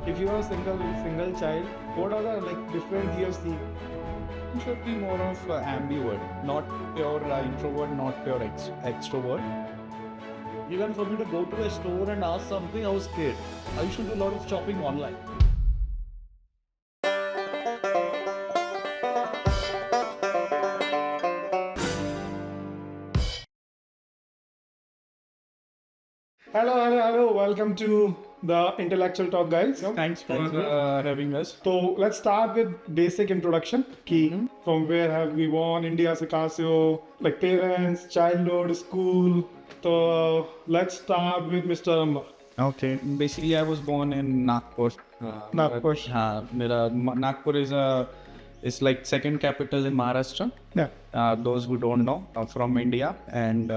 If you are a single child, what are the difference you have seen? You should be more of ambivert, not pure introvert, not pure extrovert. Even for me to go to a store and ask something, I was scared. I used to do a lot of shopping online. Hello. Welcome to the Intellectual Talk, guys. Thanks for having us. So let's start with basic introduction. Key from where have we born? India se kahan se ho? Like parents, childhood, school. So let's start with Mr. Ambar. Okay. Basically, I was born in Nagpur. Nagpur. Nagpur is like second capital in Maharashtra. Yeah. Those who don't know, from India. And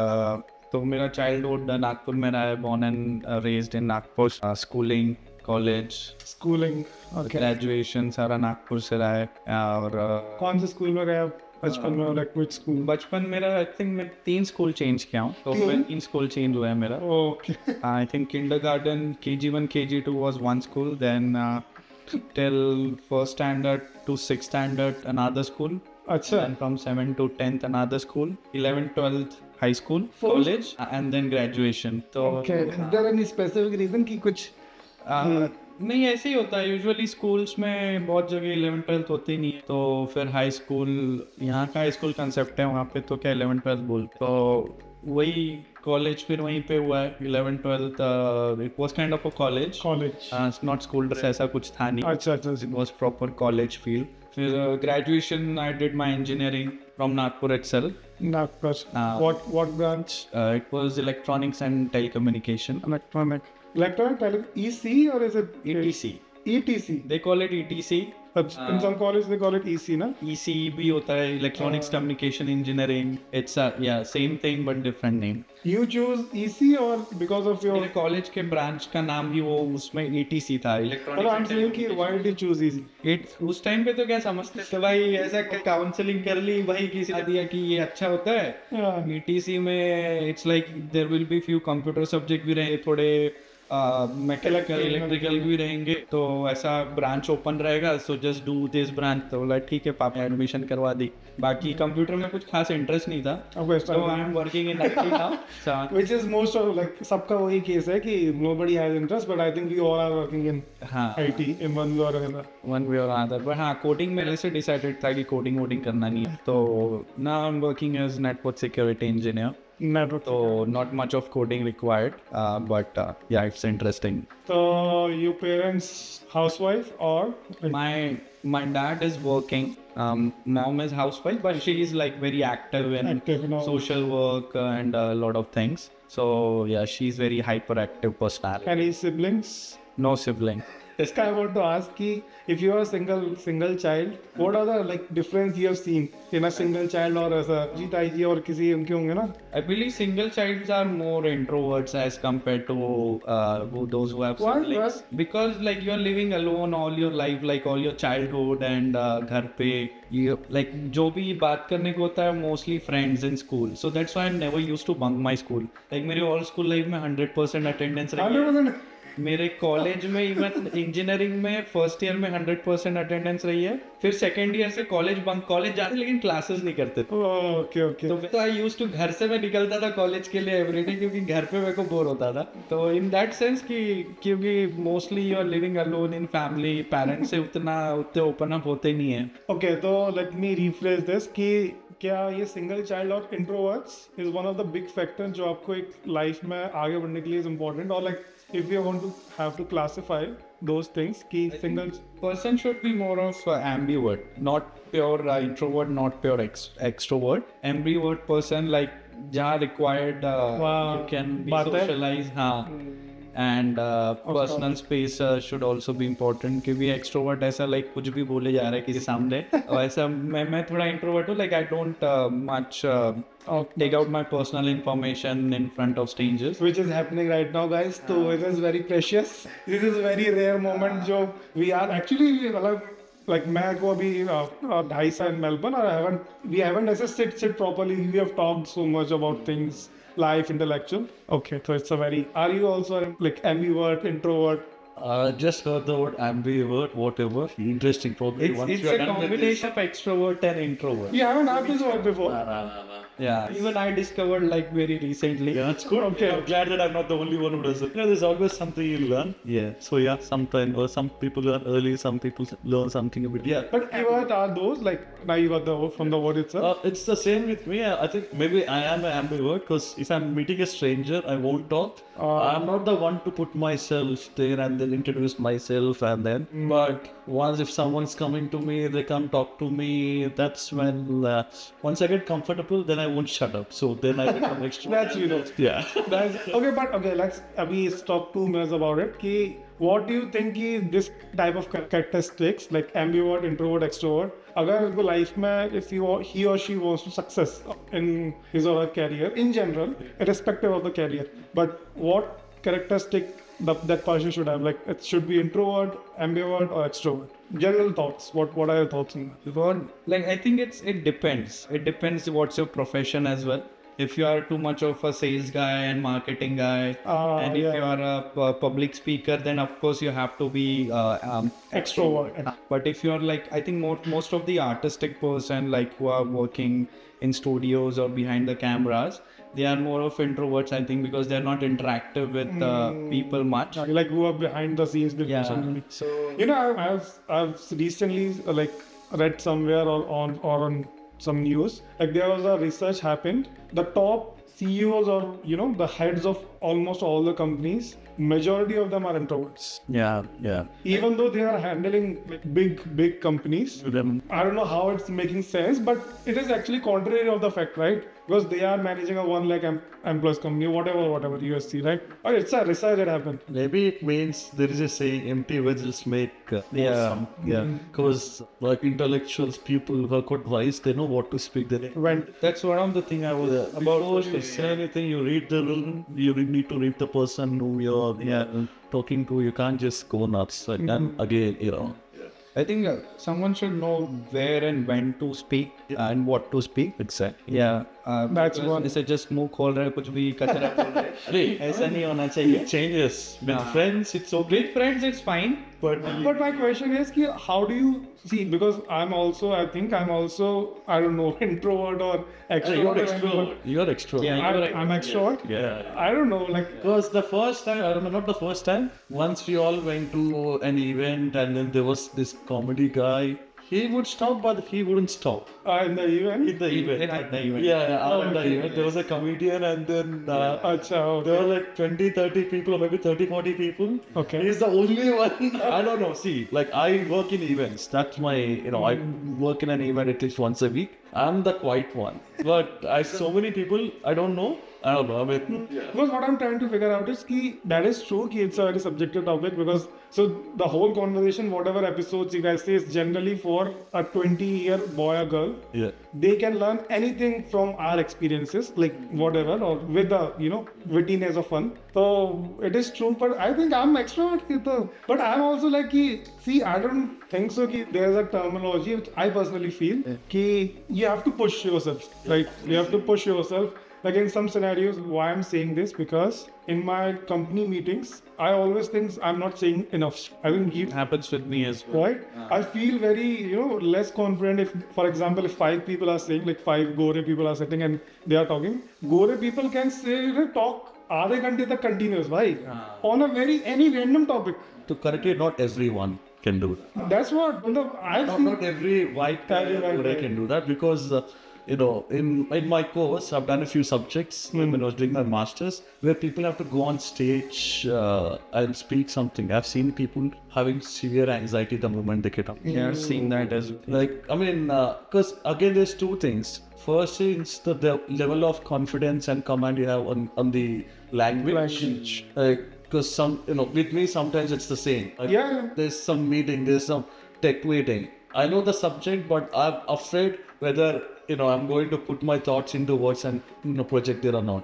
तो मेरा childhood Nagpur में रहा है, born and raised in Nagpur. Schooling, college, Schooling. Okay. graduation सारा नागपुर से रहा है. और कौन से स्कूल में गए आप बचपन में? Like which school? बचपन मेरा आई थिंक मैं 3 स्कूल चेंज किया हूँ, तो मैं 3 स्कूल चेंज हुआ है मेरा. Okay. I think kindergarten, KG1, KG2 was one school, then till first standard to 6th standard another school, अच्छा. then from 7th to 10th another school, 11th 12th high school, college, and then graduation. तो Okay. Is there any specific reason कि कुछ? नहीं, ऐसे ही होता है usually. Schools में बहुत जगह 11th 12th होती नहीं है, तो फिर हाई स्कूल, यहाँ का हाई स्कूल कंसेप्ट है, वहाँ पे तो क्या 11th 12th बोल, तो वही कॉलेज फिर वहीं पे हुआ है. 11th 12th it was kind of a college, not school, ऐसा कुछ था नहीं. अच्छा. इट वाज प्रॉपर कॉलेज फील. फिर graduation I did my engineering from Nagpur itself. Nagpur. What branch? It was electronics and telecommunication. Electronic EC or is it ETC. ETC. They call it ETC. In some college they call it EC, ना? EC भी होता है, electronics communication engineering. It's same thing but different name. You choose EC or because of your? मेरे college के branch का नाम भी वो उसमें ETC था, Hello, I'm saying कि why did you choose EC? उस टाइम पे तो क्या समझते थे भाई, ऐसा काउंसलिंग कर ली भाई, किसी ने दिया कि ये अच्छा होता है. ETC में it's like there will be few computer subject भी रहे, थोड़े मैकेनिकल इलेक्ट्रिकल भी रहेंगे, तो ऐसा ब्रांच ओपन रहेगा, so just do this branch. तो बोला ठीक है, पापा ने एडमिशन करवा दी. बाकी कंप्यूटर में कुछ खास इंटरेस्ट नहीं था, तो I am working in IT now, which is most of like सबका वही केस है कि nobody has interest, but I think we all are working in IT in one way or another. But हाँ, coding में ऐसे decided था कि coding करना नहीं है, तो now I am working as network security engineer. So not much of coding required, but yeah, it's interesting. So your parents housewife or? My dad is working. Mom is housewife, but she is like very active in social work and a lot of things. So yeah, she's very hyperactive personality. Any siblings? No sibling. This guy I want to ask कि if you are a single child, what are the difference you have seen in a single child or as a जीताई जी और किसी उनके होंगे ना? I believe single childs are more introverts as compared to those who have siblings. Because like you are living alone all your life, like all your childhood, and घर पे you like जो भी बात करने को होता है mostly friends in school. So that's why I never used to bunk my school. Like मेरे all school life में 100% attendance रही है. 100%. मेरे कॉलेज में इवन इंजीनियरिंग में फर्स्ट ईयर में 100% अटेंडेंस रही है. फिर सेकेंड ईयर से कॉलेज जाते लेकिन क्लासेस नहीं करते. ओके. तो आई यूज्ड टू, घर से मैं निकलता था कॉलेज के लिए एवरीडे, क्योंकि घर पे मेरे को बोर होता था. तो इन दैट सेंस कि क्योंकि mostly you are living alone in family, parents से उतने ओपन अप होते नहीं है. ओके, तो लेट मी रिफ्रेश दिस कि क्या ये सिंगल चाइल्ड और introverts is one of the big factor जो आपको एक लाइफ में आगे बढ़ने के लिए इज इम्पोर्टेंट, और like if you want to have to classify those things ki single person should be more of ambivert, not pure introvert, not pure extrovert. Ambivert person, like jahan required you can be socialized, and personal space should also be important. क्योंकि extrovert ऐसा like कुछ भी बोले जा रहा है किसी सामने, और ऐसा मैं थोड़ा introvert हूँ, like I don't much take out my personal information in front of strangers, which is happening right now, guys. So it is very precious. This is a very rare moment जो we are actually like मैं को अभी 2.5 साल Melbourne, और we haven't ऐसे sit properly. We have talked so much about things, life, intellectual. Okay, so it's a very. Are you also like ambivert, introvert? Just heard the word ambivert, whatever. Interesting. Probably once It's you are a done with combination of extrovert and introvert. You haven't had this word before. Yeah, even I discovered like very recently. Yeah, that's good. Okay. I'm glad that I'm not the only one who does it. There's always something you learn. Yeah. So yeah, sometimes or some people learn early, some people learn something a bit. Yeah. But ambivert are those like now you got the from the word itself. It's the same with me. I think maybe I am an ambivert because if I'm meeting a stranger, I won't talk. I'm not the one to put myself there and then introduce myself and then. But once if someone's coming to me, they come talk to me. That's when once I get comfortable, then I won't shut up. So then I become extra. That's Yeah. That's okay, but okay, let's talk 2 minutes about it. Ki, what do you think ki this type of characteristics like ambivert, introvert, extrovert, अगर उनको life में if he or she wants to success in his or her career in general, irrespective of the career, but what characteristic that person should have? Like it should be introvert, ambivert, or extrovert. General thoughts. What are your thoughts on that? Because, like, I think it depends. It depends what's your profession as well. If you are too much of a sales guy and marketing guy, and if yeah. you are a public speaker, then of course you have to be Extrovert. But if you're like, I think most of the artistic person, like who are working in studios or behind the cameras, they are more of introverts, I think, because they're not interactive with people much. Like who are behind the scenes. Yeah. So I've recently like read somewhere or on some news, like there was a research happened. The top CEOs or the heads of almost all the companies, majority of them are introverts. Yeah. Even though they are handling like big companies. I don't know how it's making sense, but it is actually contrary of the fact, right? Because they are managing a 1 lakh employees company, whatever USC, right? Or it's a research that happened. Maybe it means there is a saying, empty vessels make Yeah. Because like intellectuals, people who are quite wise, they know what to speak. That's one of the thing I was About to say anything, you read the room, you need to read the person who you're talking to. You can't just go nuts. And again, I think someone should know where and when to speak and what to speak. Exactly. Yeah, That's because one. इसे just मुंह खोल रहे कुछ भी कचरा बोल रहे ऐसा नहीं होना चाहिए. It changes. With friends, it's okay. With friends it's fine, But But my question is, ki, how do you see? Because I think I'm also, I don't know, introvert or you're extrovert. extrovert. You're extrovert. Yeah. I'm extrovert. Yeah. I don't know, like, Because the first time, I remember not the first time, once we all went to an event and then there was this comedy guy. He would stop, but he wouldn't stop. in the event. In the event. At the event. After the event, there was a comedian and then Acha, okay. there were like 20, 30 people or maybe 30, 40 people. Okay. He's the only one. I don't know. See, like I work in events. That's my, I work in an event at least once a week. I'm the quiet one. But I so many people, I don't know. I mean, Because what I'm trying to figure out is ki, that is true ki it's a very subjective topic, because so the whole conversation, whatever episodes you guys say, is generally for a 20-year boy or girl. yeah. They can learn anything from our experiences, like whatever, or with the wittiness of fun. So it is true, but I think I'm extrovert. But I'm also like, see, I don't think so. There's a terminology which I personally feel ki you have to push yourself, right? You have to push yourself. Like in some scenarios, why I'm saying this, because in my company meetings, I always think I'm not saying enough. I think It happens with me as well. right? I feel very, less confident if, for example, if 5 people are saying, like 5 Gore people are sitting and they are talking, Gore people can say, talk आधे घंटे तक continuous, भाई, on a any random topic. To correct it, not everyone can do that. That's what, I've seen. Not every white guy can do that because, in my course, I've done a few subjects when I was doing my master's where people have to go on stage and speak something. I've seen people having severe anxiety the moment they get up. Yeah, I've seen that as well. Because again, there's two things. First is the level of confidence and command you have on the language. Because with me, sometimes it's the same. There's some meeting, there's some tech meeting. I know the subject, but I'm afraid whether, I'm going to put my thoughts into words and, project it or not.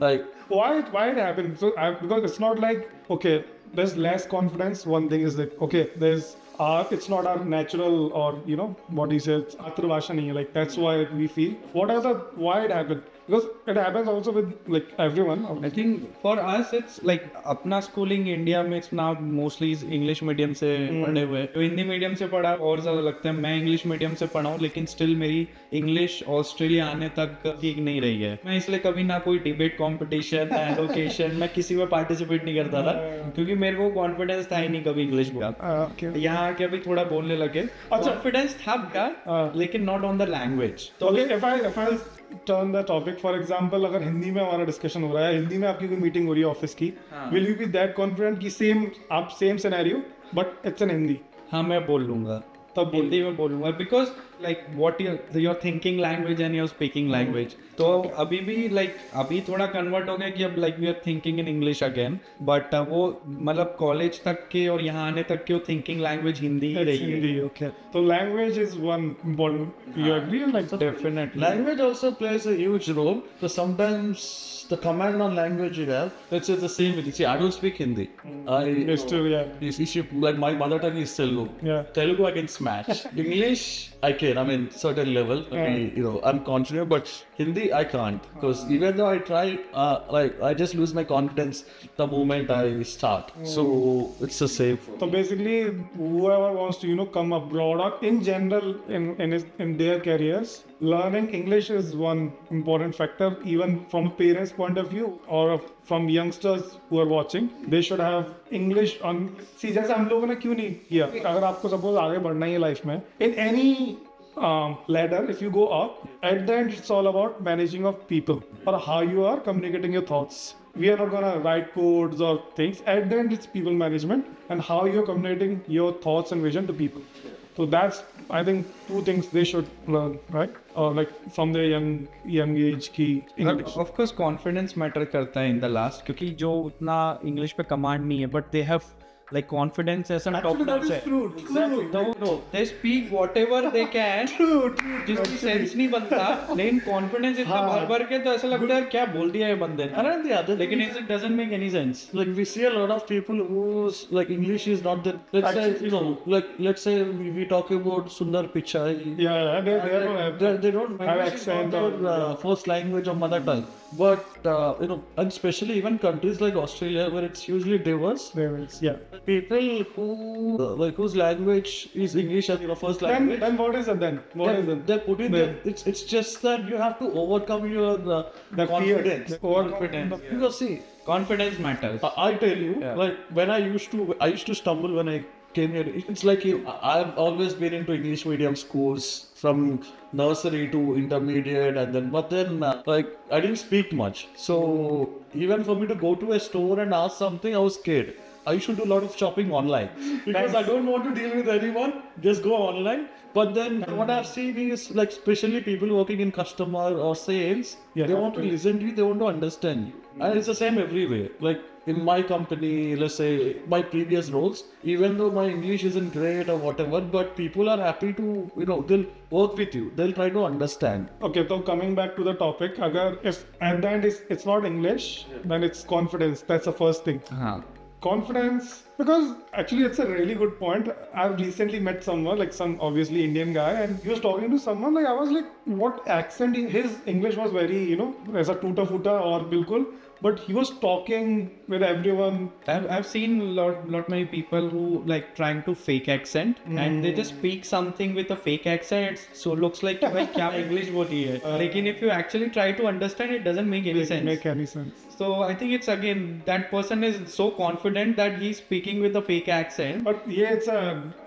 Like, Why it happened? So because it's not like, okay, there's less confidence. One thing is that, okay, there's it's not our natural, or what he says, Atrabhasha nahi hai, like that's why we feel. Why it happened? because it happens also with like everyone. I think for us it's like अपना schooling India में now mostly is English medium से पढ़े हुए, तो Hindi medium से पढ़ा और ज़्यादा लगता है। मैं English medium से पढ़ा हूँ, लेकिन still मेरी English ऑस्ट्रेलिया आने तक ठीक नहीं रही है। मैं इसलिए कभी ना कोई डिबेट कंपटीशन, एलोकेशन, मैं किसी में पार्टिसिपेट नहीं करता था, क्योंकि मेरे को कॉन्फिडेंस था ही नहीं कभी इंग्लिश का। यहाँ आके अभी थोड़ा बोलने लगे, कॉन्फिडेंस था का, लेकिन नॉट ऑन द लैंग्वेज। तो if I turn the topic, for example, अगर हिंदी में हमारा डिस्कशन हो रहा है, हिंदी में आपकी कोई मीटिंग हो रही है ऑफिस की, will you be that confident कि same scenario but it's in Hindi? हाँ, मैं बोल लूंगा, तब हिंदी में बोलूंगा, because like what your thinking language and your speaking language. तो अभी भी लाइक अभी थोड़ा कन्वर्ट हो गया कि अब like we are thinking in English again, but वो मतलब कॉलेज तक के और यहाँ आने तक के वो थिंकिंग लैंग्वेज हिंदी ही रही है। Okay. So language is one important. You agree? Like definitely Language also plays a huge role. So sometimes the command on language you have, let's say the same with, see, I don't speak Hindi. it's true, yeah. Like my mother tongue is Telugu. Yeah. Telugu I can smash. English I can, I mean, certain level. I'm confident, but Hindi I can't. Because even though I try, like I just lose my confidence the moment I start. So it's the same. So basically, whoever wants to come abroad or in general in their careers, learning English is one important factor, even from parents' point of view or from youngsters who are watching. They should have English on. See, जैसे हम लोगों ने क्यों नहीं किया? अगर आपको suppose आगे बढ़ना ही है life में, in any ladder, if you go up, at the end it's all about managing of people or how you are communicating your thoughts. We are not gonna write codes or things. At the end, it's people management and how you're communicating your thoughts and vision to people. So that's, I think, two things they should learn, right? Or like from their young age की English. Of course confidence matter करता है in the last, क्योंकि जो उतना English पे command नहीं है, but they have like confidence as a top notch है। Exactly. No, they speak whatever they can, जिसकी सेंस नहीं बनता, लेकिन कॉन्फिडेंस इतना भर के तो ऐसा लगता है क्या बोल दिया ये बंदे ने। And the other, लेकिन it doesn't make any sense. like we see a lot of people whose like English is not the, let's say let's say we talk about Sundar Pichai. Yeah, they don't have They don't have English is accent not their first language or mother tongue. But and especially even countries like Australia where it's usually diverse. yeah. People who whose language is English as first language. Then what is it then? What is it? They put in there. It's just that you have to overcome your The confidence. fear. Overconfidence. Because see, Confidence matters. I tell you, like when I used to stumble when I came here. It's like I've always been into English medium schools from nursery to intermediate, and then like I didn't speak much. So even for me to go to a store and ask something, I was scared. I used to do a lot of shopping online because I don't want to deal with anyone. Just go online. But then what I've seen is like especially people working in customer or sales, they want to listen to you, they want to understand you. And it's the same everywhere. Like in my company, let's say my previous roles, even though my English isn't great or whatever, but people are happy to, they'll work with you. They'll try to understand. Okay, so coming back to the topic, if at the end it's not English, then it's confidence. That's the first thing. Confidence, because actually it's a really good point. I've recently met someone, like some obviously Indian guy, and he was talking to someone, like I was like, what accent, his English was very, as a tuta futa or bilkul, but he was talking with everyone. I've seen lot many people who like trying to fake accent and they just speak something with a fake accent, so looks like भाई क्या English बोली है, लेकिन if you actually try to understand, it doesn't make any sense. Make any sense. So I think it's again that person is so confident that he's speaking with a fake accent. But yeah, it's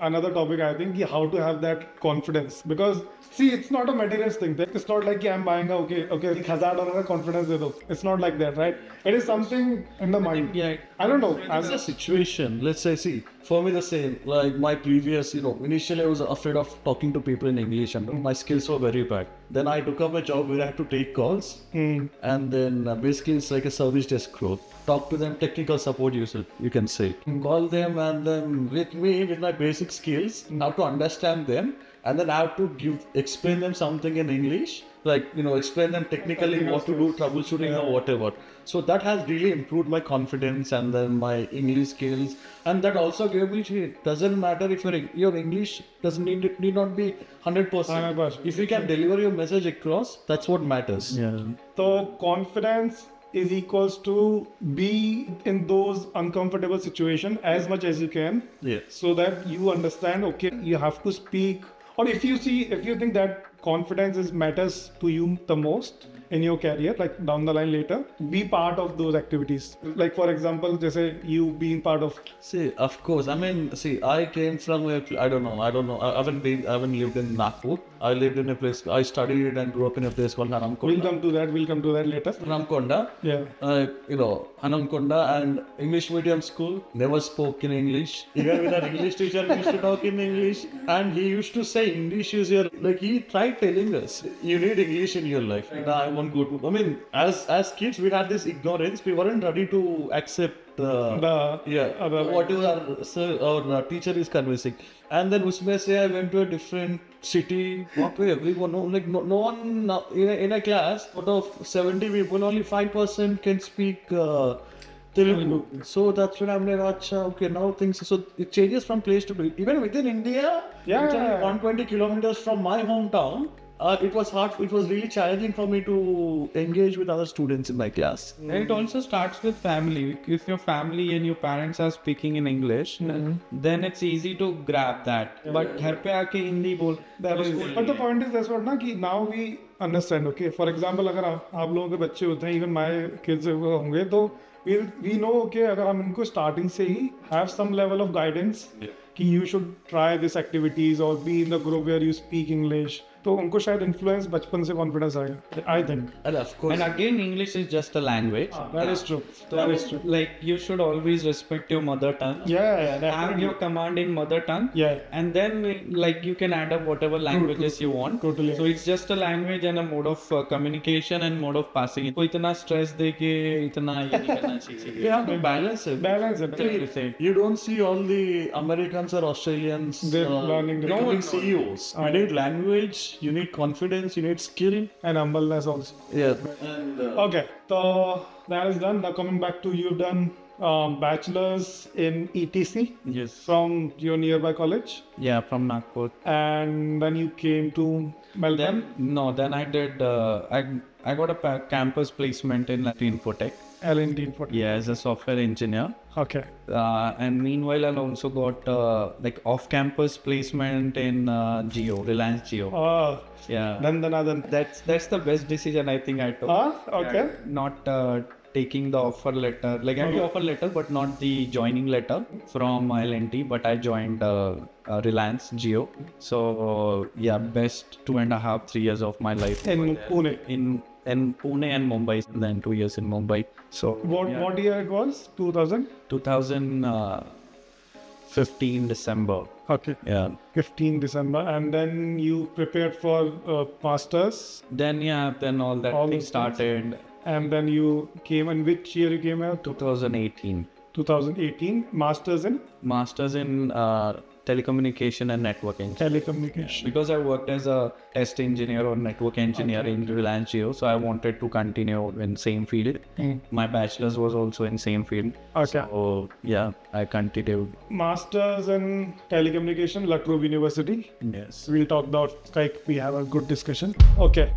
another topic, I think, how to have that confidence. Because see, it's not a materialist thing. It's not like I'm buying okay, $1,000 का confidence दे दो. It's not like that, right? It is something in the mind. Yeah. I don't know. It's a situation. Let's say, see, for me the same. Like my previous, initially I was afraid of talking to people in English and my skills were very bad. Then I took up a job where I had to take calls and then basically it's like a service desk role. Talk to them, technical support you can say. Call them and then with my basic skills, how to understand them and then I have to explain them something in English, like, explain them technically what to do, troubleshooting or whatever. So that has really improved my confidence and then my English skills. And that also gave me, it doesn't matter if your English doesn't need not be 100%. If you can deliver your message across, that's what matters. Yeah. So confidence is equals to be in those uncomfortable situations as much as you can. Yeah. So that you understand, okay, you have to speak. Or if you think that confidence matters to you the most in your career, like down the line later, be part of those activities. Like for example, just say you being part of. See, of course. I mean, I came from I don't know. I haven't lived in Nagpur. I lived in a place. I studied and grew up in a place called Haramkonda. We'll come to that later. Haramkonda. Yeah. Haramkonda and English medium school. Never spoke in English. Even with our English teacher, we used to talk in English, and he used to say English is your, like, he tried telling us, you need English in your life. I won't go to. I mean, as kids, we had this ignorance. We weren't ready to accept whatever our teacher is convincing. And then usme se I went to a different city. What way everyone know, like no one in a class out of 70 people, only 5% can speak Telugu. So that's when I'm like, acha, okay, now things. So it changes from place to place. Even within India, it's only 120 kilometers from my hometown. It was hard. It was really challenging for me to engage with other students in my class. And it also starts with family. If your family and your parents are speaking in English, then it's easy to grab that. But घर पे आके हिंदी बोल. That is. But the point is that's what ना कि now we understand. Okay, for example, अगर आप लोगों के बच्चे होते हैं, even my kids होंगे, तो we know, okay, अगर हम इनको starting से ही have some level of guidance कि you should try these activities or be in the group where you speak English. तो उनको शायद influence बचपन से confidence आएगा. I think. And of course. And again, English is just a language. That is true. That is true. Like you should always respect your mother tongue. Yeah. Have your command in mother tongue. Yeah. And then like you can add up whatever languages you want. Totally. So it's just a language and a mode of communication and mode of passing. कोई इतना stress दे के इतना ये नहीं करना चाहिए. Yeah, balance it. Balance it. You don't see all the Americans or Australians learning becoming CEOs. You need language, you need confidence, you need skill. And humbleness also. Yeah. And, Okay, so that is done. Now coming back to you've done bachelor's in ETC. Yes. From your nearby college. Yeah, from Nagpur. And then you came to Melbourne. Then I did. I got a campus placement in Infotech. L&D Infotech. Yeah, as a software engineer. Okay. And meanwhile, I also got like off-campus placement in Reliance Jio. Oh. Yeah. Then. That's the best decision I think I took. Okay. Not taking the offer letter, like I had the offer letter, but not the joining letter from L&T. But I joined Reliance Jio. So yeah, best 2.5-3 years of my life In Pune. in Pune and Mumbai, then 2 years in Mumbai. So What year it was? 2000? 2015 December. Okay. Yeah. 15 December. And then you prepared for masters. Then all that All thing those started. And then you came in which year you came out? 2018. 2018. Masters in Telecommunication and networking. telecommunication. Because I worked as a test engineer or network engineer in Reliance Jio, so I wanted to continue in same field. My bachelor's was also in same field. Okay. So yeah, I continued. Masters in telecommunication, La Trobe University. Yes. We'll talk about, like, we have a good discussion. Okay.